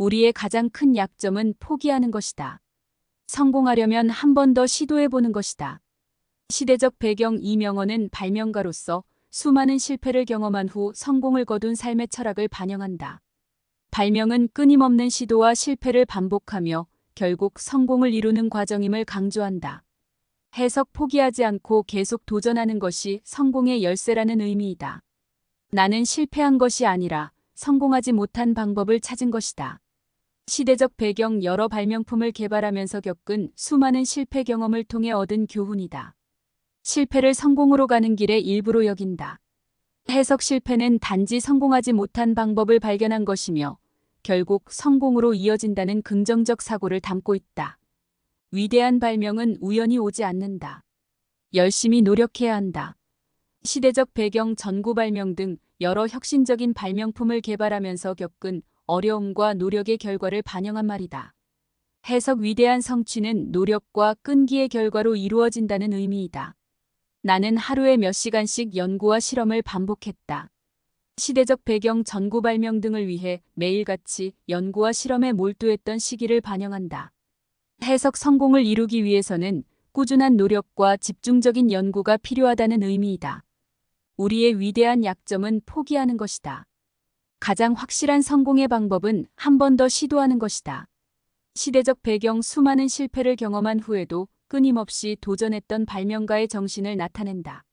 우리의 가장 큰 약점은 포기하는 것이다. 성공하려면 한 번 더 시도해보는 것이다. 시대적 배경. 이명헌은 발명가로서 수많은 실패를 경험한 후 성공을 거둔 삶의 철학을 반영한다. 발명은 끊임없는 시도와 실패를 반복하며 결국 성공을 이루는 과정임을 강조한다. 해석. 포기하지 않고 계속 도전하는 것이 성공의 열쇠라는 의미이다. 나는 실패한 것이 아니라 성공하지 못한 방법을 찾은 것이다. 시대적 배경. 여러 발명품을 개발하면서 겪은 수많은 실패 경험을 통해 얻은 교훈이다. 실패를 성공으로 가는 길의 일부로 여긴다. 해석. 실패는 단지 성공하지 못한 방법을 발견한 것이며 결국 성공으로 이어진다는 긍정적 사고를 담고 있다. 위대한 발명은 우연히 오지 않는다. 열심히 노력해야 한다. 시대적 배경. 전구 발명 등 여러 혁신적인 발명품을 개발하면서 겪은 어려움과 노력의 결과를 반영한 말이다. 해석. 위대한 성취는 노력과 끈기의 결과로 이루어진다는 의미이다. 나는 하루에 몇 시간씩 연구와 실험을 반복했다. 시대적 배경. 전구 발명 등을 위해 매일같이 연구와 실험에 몰두했던 시기를 반영한다. 해석. 성공을 이루기 위해서는 꾸준한 노력과 집중적인 연구가 필요하다는 의미이다. 우리의 위대한 약점은 포기하는 것이다. 가장 확실한 성공의 방법은 한 번 더 시도하는 것이다. 시대적 배경. 수많은 실패를 경험한 후에도 끊임없이 도전했던 발명가의 정신을 나타낸다.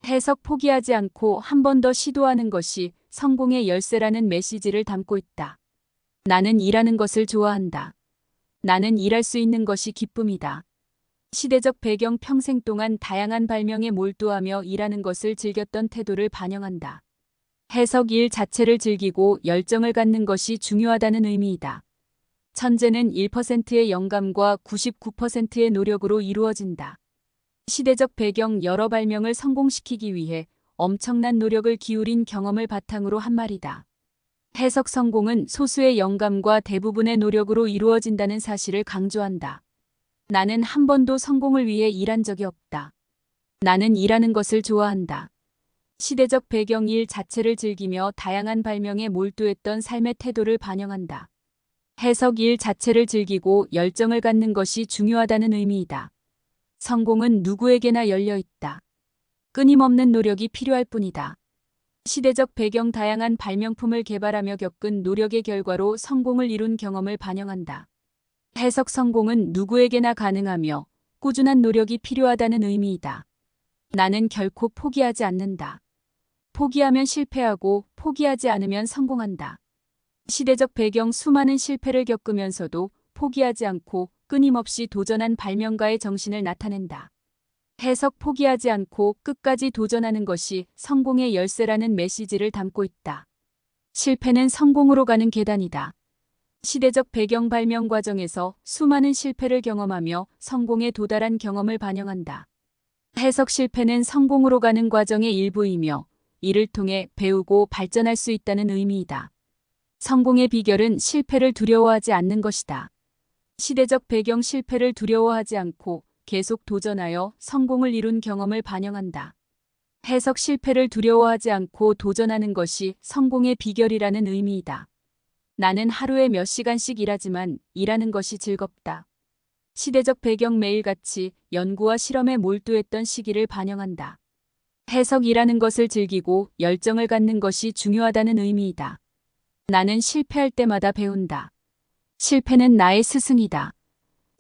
해석. 포기하지 않고 한 번 더 시도하는 것이 성공의 열쇠라는 메시지를 담고 있다. 나는 일하는 것을 좋아한다. 나는 일할 수 있는 것이 기쁨이다. 시대적 배경. 평생 동안 다양한 발명에 몰두하며 일하는 것을 즐겼던 태도를 반영한다. 해석. 일 자체를 즐기고 열정을 갖는 것이 중요하다는 의미이다. 천재는 1%의 영감과 99%의 노력으로 이루어진다. 시대적 배경. 여러 발명을 성공시키기 위해 엄청난 노력을 기울인 경험을 바탕으로 한 말이다. 해석. 성공은 소수의 영감과 대부분의 노력으로 이루어진다는 사실을 강조한다. 나는 한 번도 성공을 위해 일한 적이 없다. 나는 일하는 것을 좋아한다. 시대적 배경. 일 자체를 즐기며 다양한 발명에 몰두했던 삶의 태도를 반영한다. 해석. 일 자체를 즐기고 열정을 갖는 것이 중요하다는 의미이다. 성공은 누구에게나 열려 있다. 끊임없는 노력이 필요할 뿐이다. 시대적 배경. 다양한 발명품을 개발하며 겪은 노력의 결과로 성공을 이룬 경험을 반영한다. 해석. 성공은 누구에게나 가능하며 꾸준한 노력이 필요하다는 의미이다. 나는 결코 포기하지 않는다. 포기하면 실패하고 포기하지 않으면 성공한다. 시대적 배경. 수많은 실패를 겪으면서도 포기하지 않고 끊임없이 도전한 발명가의 정신을 나타낸다. 해석. 포기하지 않고 끝까지 도전하는 것이 성공의 열쇠라는 메시지를 담고 있다. 실패는 성공으로 가는 계단이다. 시대적 배경. 발명 과정에서 수많은 실패를 경험하며 성공에 도달한 경험을 반영한다. 해석. 실패는 성공으로 가는 과정의 일부이며 이를 통해 배우고 발전할 수 있다는 의미이다. 성공의 비결은 실패를 두려워하지 않는 것이다. 시대적 배경. 실패를 두려워하지 않고 계속 도전하여 성공을 이룬 경험을 반영한다. 해석. 실패를 두려워하지 않고 도전하는 것이 성공의 비결이라는 의미이다. 나는 하루에 몇 시간씩 일하지만 일하는 것이 즐겁다. 시대적 배경. 매일같이 연구와 실험에 몰두했던 시기를 반영한다. 해석. 일하는 것을 즐기고 열정을 갖는 것이 중요하다는 의미이다. 나는 실패할 때마다 배운다. 실패는 나의 스승이다.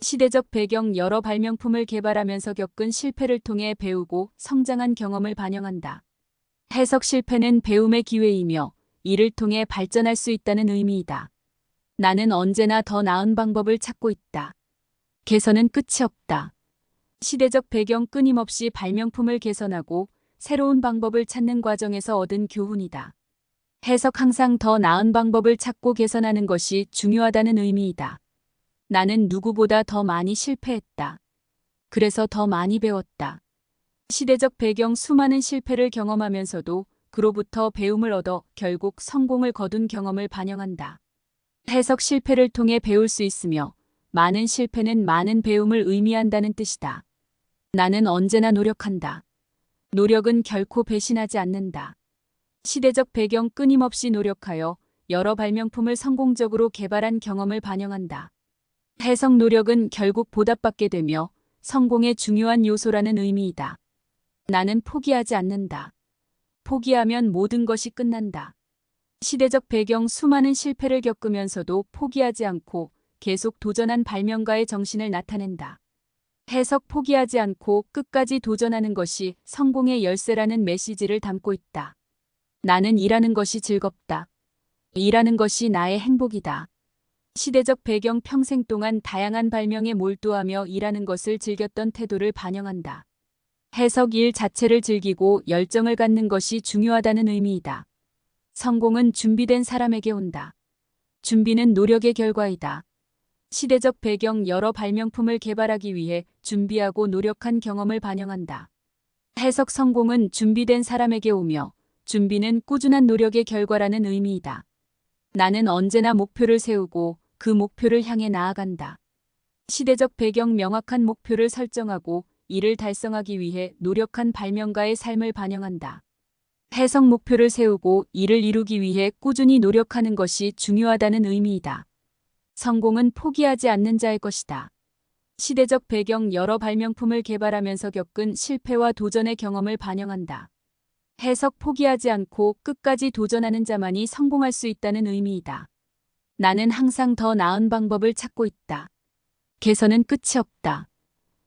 시대적 배경. 여러 발명품을 개발하면서 겪은 실패를 통해 배우고 성장한 경험을 반영한다. 해석. 실패는 배움의 기회이며 이를 통해 발전할 수 있다는 의미이다. 나는 언제나 더 나은 방법을 찾고 있다. 개선은 끝이 없다. 시대적 배경. 끊임없이 발명품을 개선하고 새로운 방법을 찾는 과정에서 얻은 교훈이다. 해석. 항상 더 나은 방법을 찾고 개선하는 것이 중요하다는 의미이다. 나는 누구보다 더 많이 실패했다. 그래서 더 많이 배웠다. 시대적 배경. 수많은 실패를 경험하면서도 그로부터 배움을 얻어 결국 성공을 거둔 경험을 반영한다. 해석. 실패를 통해 배울 수 있으며 많은 실패는 많은 배움을 의미한다는 뜻이다. 나는 언제나 노력한다. 노력은 결코 배신하지 않는다. 시대적 배경. 끊임없이 노력하여 여러 발명품을 성공적으로 개발한 경험을 반영한다. 해석 노력은 결국 보답받게 되며 성공의 중요한 요소라는 의미이다. 나는 포기하지 않는다. 포기하면 모든 것이 끝난다. 시대적 배경 수많은 실패를 겪으면서도 포기하지 않고 계속 도전한 발명가의 정신을 나타낸다. 해석 포기하지 않고 끝까지 도전하는 것이 성공의 열쇠라는 메시지를 담고 있다. 나는 일하는 것이 즐겁다. 일하는 것이 나의 행복이다. 시대적 배경 평생 동안 다양한 발명에 몰두하며 일하는 것을 즐겼던 태도를 반영한다. 해석 일 자체를 즐기고 열정을 갖는 것이 중요하다는 의미이다. 성공은 준비된 사람에게 온다. 준비는 노력의 결과이다. 시대적 배경 여러 발명품을 개발하기 위해 준비하고 노력한 경험을 반영한다. 해석 성공은 준비된 사람에게 오며 준비는 꾸준한 노력의 결과라는 의미이다. 나는 언제나 목표를 세우고 그 목표를 향해 나아간다. 시대적 배경 명확한 목표를 설정하고 이를 달성하기 위해 노력한 발명가의 삶을 반영한다. 해석 목표를 세우고 이를 이루기 위해 꾸준히 노력하는 것이 중요하다는 의미이다. 성공은 포기하지 않는 자의 것이다. 시대적 배경 여러 발명품을 개발하면서 겪은 실패와 도전의 경험을 반영한다. 해석 포기하지 않고 끝까지 도전하는 자만이 성공할 수 있다는 의미이다. 나는 항상 더 나은 방법을 찾고 있다. 개선은 끝이 없다.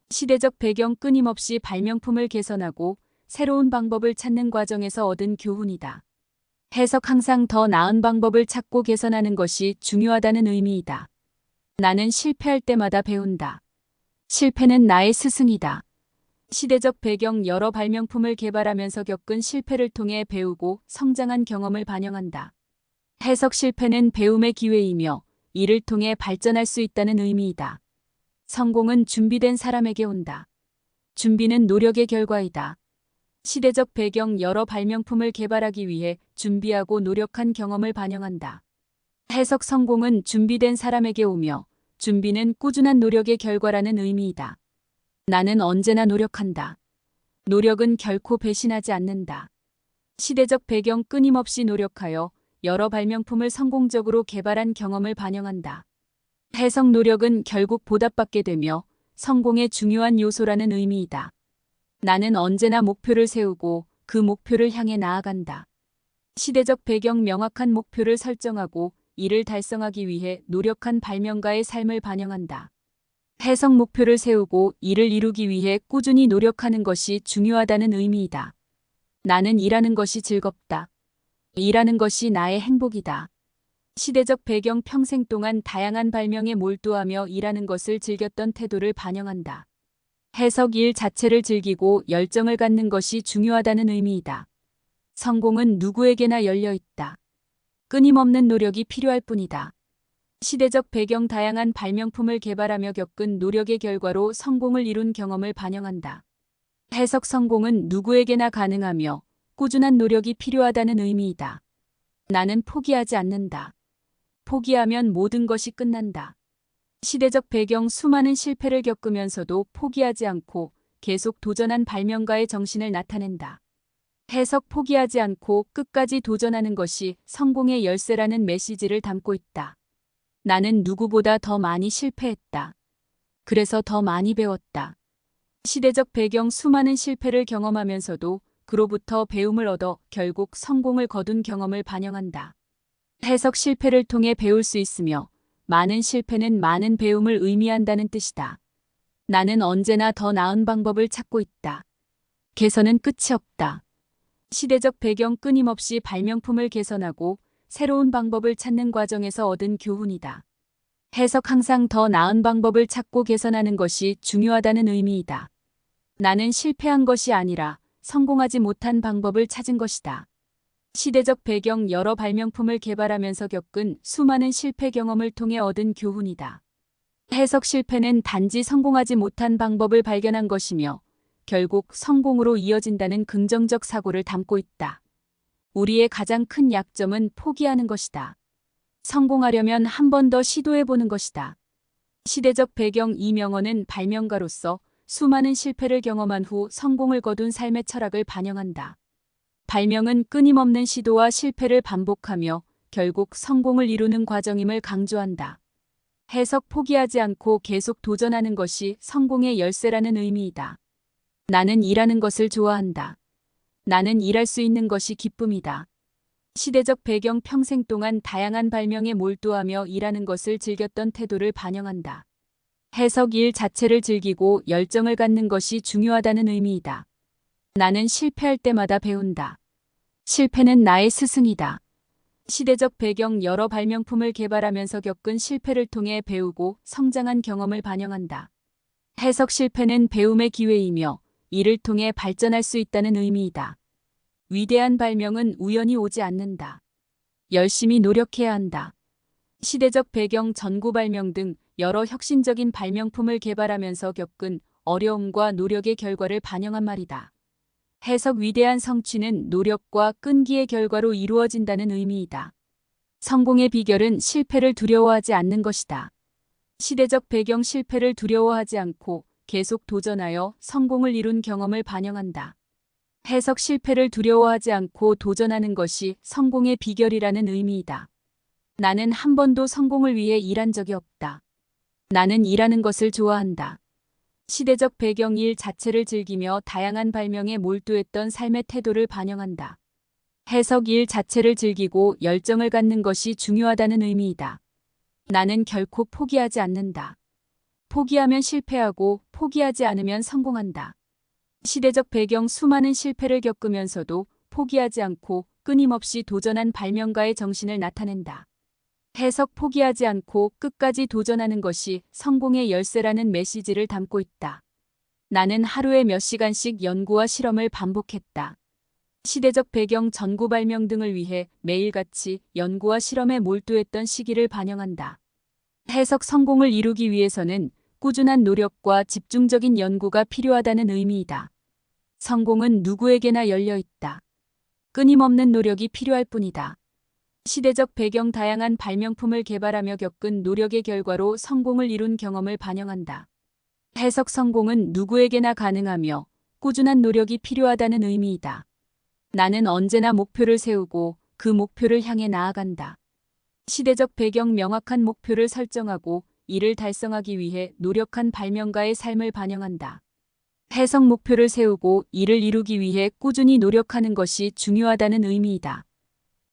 시대적 배경 끊임없이 발명품을 개선하고 새로운 방법을 찾는 과정에서 얻은 교훈이다. 해석 항상 더 나은 방법을 찾고 개선하는 것이 중요하다는 의미이다. 나는 실패할 때마다 배운다. 실패는 나의 스승이다. 시대적 배경 여러 발명품을 개발하면서 겪은 실패를 통해 배우고 성장한 경험을 반영한다. 해석 실패는 배움의 기회이며 이를 통해 발전할 수 있다는 의미이다. 성공은 준비된 사람에게 온다. 준비는 노력의 결과이다. 시대적 배경 여러 발명품을 개발하기 위해 준비하고 노력한 경험을 반영한다. 해석 성공은 준비된 사람에게 오며 준비는 꾸준한 노력의 결과라는 의미이다. 나는 언제나 노력한다. 노력은 결코 배신하지 않는다. 시대적 배경 끊임없이 노력하여 여러 발명품을 성공적으로 개발한 경험을 반영한다. 해석 노력은 결국 보답받게 되며 성공의 중요한 요소라는 의미이다. 나는 언제나 목표를 세우고 그 목표를 향해 나아간다. 시대적 배경 명확한 목표를 설정하고 이를 달성하기 위해 노력한 발명가의 삶을 반영한다. 해석 목표를 세우고 이를 이루기 위해 꾸준히 노력하는 것이 중요하다는 의미이다. 나는 일하는 것이 즐겁다. 일하는 것이 나의 행복이다. 시대적 배경 평생 동안 다양한 발명에 몰두하며 일하는 것을 즐겼던 태도를 반영한다. 해석 일 자체를 즐기고 열정을 갖는 것이 중요하다는 의미이다. 성공은 누구에게나 열려 있다. 끊임없는 노력이 필요할 뿐이다. 시대적 배경 다양한 발명품을 개발하며 겪은 노력의 결과로 성공을 이룬 경험을 반영한다. 해석 성공은 누구에게나 가능하며 꾸준한 노력이 필요하다는 의미이다. 나는 포기하지 않는다. 포기하면 모든 것이 끝난다. 시대적 배경 수많은 실패를 겪으면서도 포기하지 않고 계속 도전한 발명가의 정신을 나타낸다. 해석 포기하지 않고 끝까지 도전하는 것이 성공의 열쇠라는 메시지를 담고 있다. 나는 누구보다 더 많이 실패했다. 그래서 더 많이 배웠다. 시대적 배경 수많은 실패를 경험하면서도 그로부터 배움을 얻어 결국 성공을 거둔 경험을 반영한다. 해석 실패를 통해 배울 수 있으며 많은 실패는 많은 배움을 의미한다는 뜻이다. 나는 언제나 더 나은 방법을 찾고 있다. 개선은 끝이 없다. 시대적 배경 끊임없이 발명품을 개선하고 새로운 방법을 찾는 과정에서 얻은 교훈이다. 해석 항상 더 나은 방법을 찾고 개선하는 것이 중요하다는 의미이다. 나는 실패한 것이 아니라 성공하지 못한 방법을 찾은 것이다. 시대적 배경 여러 발명품을 개발하면서 겪은 수많은 실패 경험을 통해 얻은 교훈이다. 해석 실패는 단지 성공하지 못한 방법을 발견한 것이며 결국 성공으로 이어진다는 긍정적 사고를 담고 있다. 우리의 가장 큰 약점은 포기하는 것이다. 성공하려면 한 번 더 시도해보는 것이다. 시대적 배경 이 명언은 발명가로서 수많은 실패를 경험한 후 성공을 거둔 삶의 철학을 반영한다. 발명은 끊임없는 시도와 실패를 반복하며 결국 성공을 이루는 과정임을 강조한다. 해석 포기하지 않고 계속 도전하는 것이 성공의 열쇠라는 의미이다. 나는 일하는 것을 좋아한다. 나는 일할 수 있는 것이 기쁨이다. 시대적 배경 평생 동안 다양한 발명에 몰두하며 일하는 것을 즐겼던 태도를 반영한다. 해석 일 자체를 즐기고 열정을 갖는 것이 중요하다는 의미이다. 나는 실패할 때마다 배운다. 실패는 나의 스승이다. 시대적 배경 여러 발명품을 개발하면서 겪은 실패를 통해 배우고 성장한 경험을 반영한다. 해석 실패는 배움의 기회이며 이를 통해 발전할 수 있다는 의미이다. 위대한 발명은 우연히 오지 않는다. 열심히 노력해야 한다. 시대적 배경 전구 발명 등 여러 혁신적인 발명품을 개발하면서 겪은 어려움과 노력의 결과를 반영한 말이다. 해석 위대한 성취는 노력과 끈기의 결과로 이루어진다는 의미이다. 성공의 비결은 실패를 두려워하지 않는 것이다. 시대적 배경 실패를 두려워하지 않고 계속 도전하여 성공을 이룬 경험을 반영한다. 해석 실패를 두려워하지 않고 도전하는 것이 성공의 비결이라는 의미이다. 나는 한 번도 성공을 위해 일한 적이 없다. 나는 일하는 것을 좋아한다. 시대적 배경 일 자체를 즐기며 다양한 발명에 몰두했던 삶의 태도를 반영한다. 해석 일 자체를 즐기고 열정을 갖는 것이 중요하다는 의미이다. 나는 결코 포기하지 않는다. 포기하면 실패하고 포기하지 않으면 성공한다. 시대적 배경 수많은 실패를 겪으면서도 포기하지 않고 끊임없이 도전한 발명가의 정신을 나타낸다. 해석 포기하지 않고 끝까지 도전하는 것이 성공의 열쇠라는 메시지를 담고 있다. 나는 하루에 몇 시간씩 연구와 실험을 반복했다. 시대적 배경 전구 발명 등을 위해 매일같이 연구와 실험에 몰두했던 시기를 반영한다. 해석 성공을 이루기 위해서는 꾸준한 노력과 집중적인 연구가 필요하다는 의미이다. 성공은 누구에게나 열려 있다. 끊임없는 노력이 필요할 뿐이다. 시대적 배경 다양한 발명품을 개발하며 겪은 노력의 결과로 성공을 이룬 경험을 반영한다. 해석 성공은 누구에게나 가능하며 꾸준한 노력이 필요하다는 의미이다. 나는 언제나 목표를 세우고 그 목표를 향해 나아간다. 시대적 배경 명확한 목표를 설정하고 이를 달성하기 위해 노력한 발명가의 삶을 반영한다. 해석 목표를 세우고 이를 이루기 위해 꾸준히 노력하는 것이 중요하다는 의미이다.